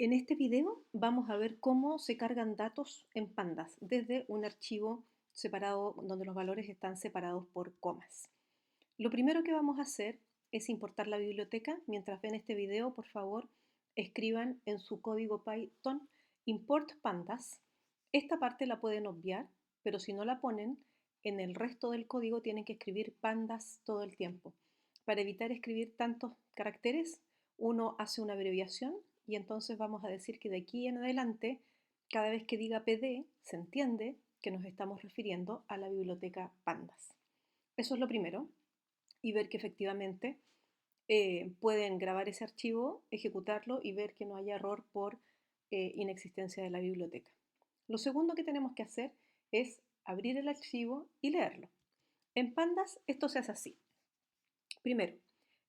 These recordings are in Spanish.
En este video vamos a ver cómo se cargan datos en Pandas desde un archivo separado donde los valores están separados por comas. Lo primero que vamos a hacer es importar la biblioteca. Mientras ven este video, por favor, escriban en su código Python import pandas. Esta parte la pueden obviar, pero si no la ponen, en el resto del código tienen que escribir pandas todo el tiempo. Para evitar escribir tantos caracteres, uno hace una abreviación y entonces vamos a decir que de aquí en adelante, cada vez que diga PD, se entiende que nos estamos refiriendo a la biblioteca pandas. Eso es lo primero, y ver que efectivamente pueden grabar ese archivo, ejecutarlo y ver que no haya error por inexistencia de la biblioteca. Lo segundo que tenemos que hacer es abrir el archivo y leerlo. En Pandas esto se hace así. Primero,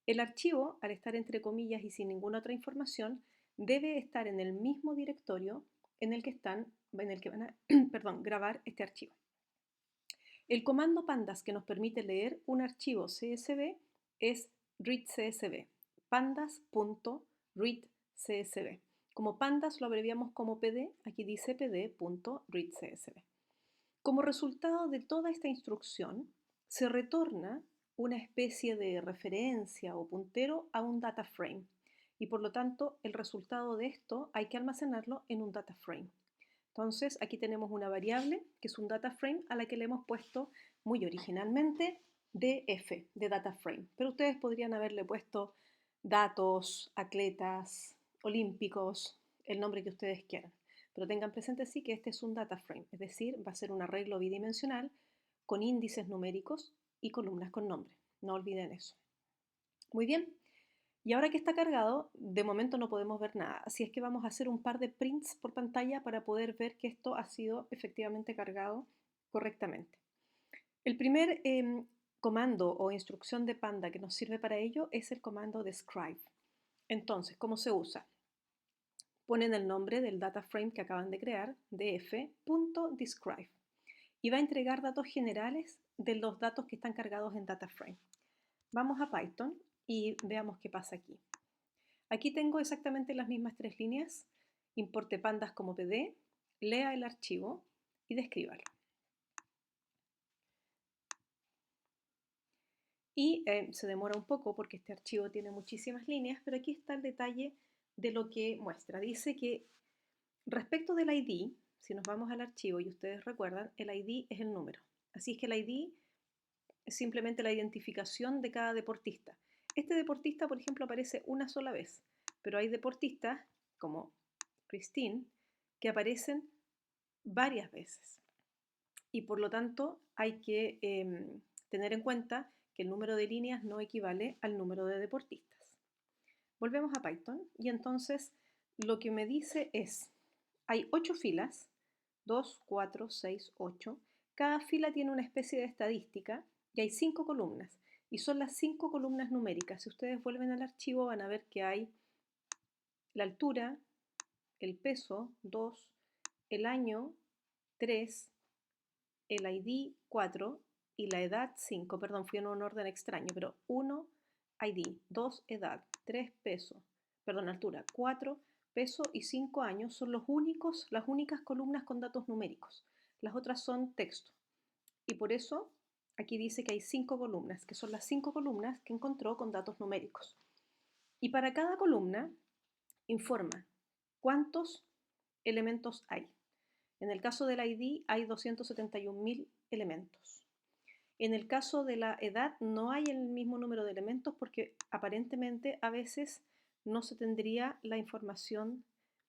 el archivo, al estar entre comillas y sin ninguna otra información, debe estar en el mismo directorio en el que van a grabar este archivo. El comando pandas que nos permite leer un archivo CSV es readcsv, pandas.readcsv. Como pandas lo abreviamos como pd, aquí dice pd.readcsv. Como resultado de toda esta instrucción, se retorna una especie de referencia o puntero a un data frame, y por lo tanto el resultado de esto hay que almacenarlo en un data frame. Entonces aquí tenemos una variable que es un data frame a la que le hemos puesto muy originalmente df, de data frame, pero ustedes podrían haberle puesto datos, atletas, olímpicos, el nombre que ustedes quieran. Pero tengan presente sí que este es un data frame, es decir, va a ser un arreglo bidimensional con índices numéricos y columnas con nombre. No olviden eso. Muy bien. Y ahora que está cargado, de momento no podemos ver nada, así es que vamos a hacer un par de prints por pantalla para poder ver que esto ha sido efectivamente cargado correctamente. El primer comando o instrucción de Panda que nos sirve para ello es el comando describe. Entonces, ¿cómo se usa? Ponen el nombre del data frame que acaban de crear, df.describe, y va a entregar datos generales de los datos que están cargados en data frame. Vamos a Python y veamos qué pasa aquí. Aquí tengo exactamente las mismas tres líneas. Importe pandas como PD, lea el archivo y descríbalo. Y se demora un poco porque este archivo tiene muchísimas líneas, pero aquí está el detalle de lo que muestra. Dice que respecto del ID, si nos vamos al archivo y ustedes recuerdan, el ID es el número. Así es que el ID es simplemente la identificación de cada deportista. Este deportista, por ejemplo, aparece una sola vez, pero hay deportistas como Christine que aparecen varias veces. Y por lo tanto hay que tener en cuenta que el número de líneas no equivale al número de deportistas. Volvemos a Python y entonces lo que me dice es, hay 8 filas, 2, 4, 6, 8. Cada fila tiene una especie de estadística y hay 5 columnas. Y son las 5 columnas numéricas. Si ustedes vuelven al archivo van a ver que hay la altura, el peso, 2, el año, 3, el ID, 4 y la edad, 5. Perdón, fui en un orden extraño, pero 1, ID, 2, edad, 3, peso, perdón, altura, 4, peso y 5 años son las únicas columnas con datos numéricos. Las otras son texto. Y por eso aquí dice que hay 5 columnas, que son las 5 columnas que encontró con datos numéricos. Y para cada columna informa cuántos elementos hay. En el caso del ID hay 271.000 elementos. En el caso de la edad no hay el mismo número de elementos porque aparentemente a veces no se tendría la información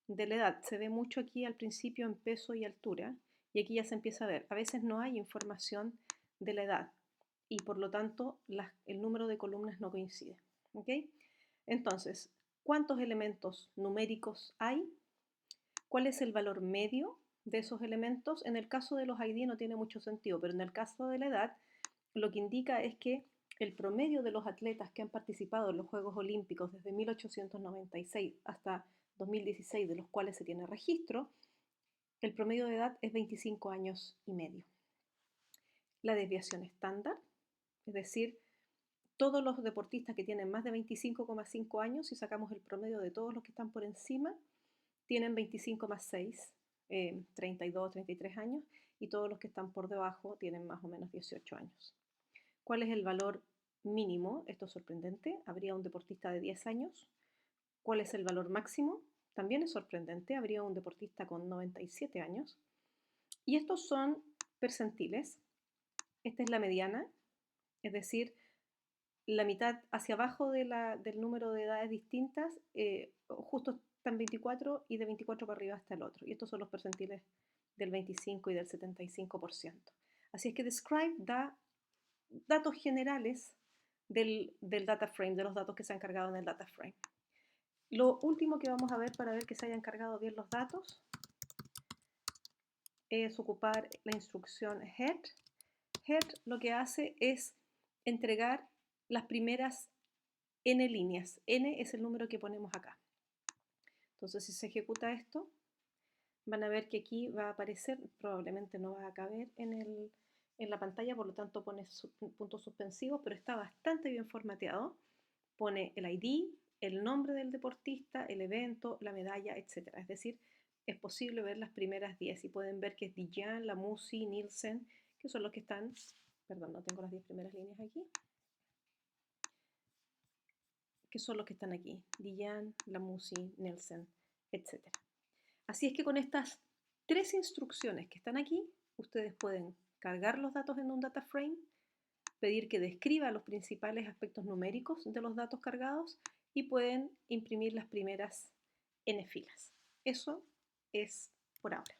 de la edad. Se ve mucho aquí al principio en peso y altura y aquí ya se empieza a ver. A veces no hay información de la edad y por lo tanto el número de columnas no coincide. ¿Okay? Entonces, ¿cuántos elementos numéricos hay? ¿Cuál es el valor medio de esos elementos? En el caso de los ID no tiene mucho sentido, pero en el caso de la edad, lo que indica es que el promedio de los atletas que han participado en los Juegos Olímpicos desde 1896 hasta 2016, de los cuales se tiene registro, el promedio de edad es 25 años y medio. La desviación estándar, es decir, todos los deportistas que tienen más de 25,5 años, si sacamos el promedio de todos los que están por encima, tienen 25 más 6, 32, 33 años, y todos los que están por debajo tienen más o menos 18 años. ¿Cuál es el valor mínimo? Esto es sorprendente. Habría un deportista de 10 años. ¿Cuál es el valor máximo? También es sorprendente. Habría un deportista con 97 años. Y estos son percentiles. Esta es la mediana, es decir, la mitad hacia abajo del número de edades distintas, justo están 24 y de 24 para arriba está el otro. Y estos son los percentiles del 25 y del 75%. Así es que Describe da datos generales del data frame, de los datos que se han cargado en el data frame. Lo último que vamos a ver para ver que se hayan cargado bien los datos es ocupar la instrucción head. Head lo que hace es entregar las primeras n líneas. N es el número que ponemos acá. Entonces, si se ejecuta esto, van a ver que aquí va a aparecer, probablemente no va a caber en la pantalla, por lo tanto pone puntos suspensivos, pero está bastante bien formateado. Pone el ID, el nombre del deportista, el evento, la medalla, etc. Es decir, es posible ver las primeras 10 y pueden ver que es Dijan, Lamusi, Nielsen, que son los que están, perdón, no tengo las 10 primeras líneas aquí, que son los que están aquí, Dijan, Lamusi, Nielsen, etc. Así es que con estas 3 instrucciones que están aquí, ustedes pueden cargar los datos en un data frame, pedir que describa los principales aspectos numéricos de los datos cargados y pueden imprimir las primeras n filas. Eso es por ahora.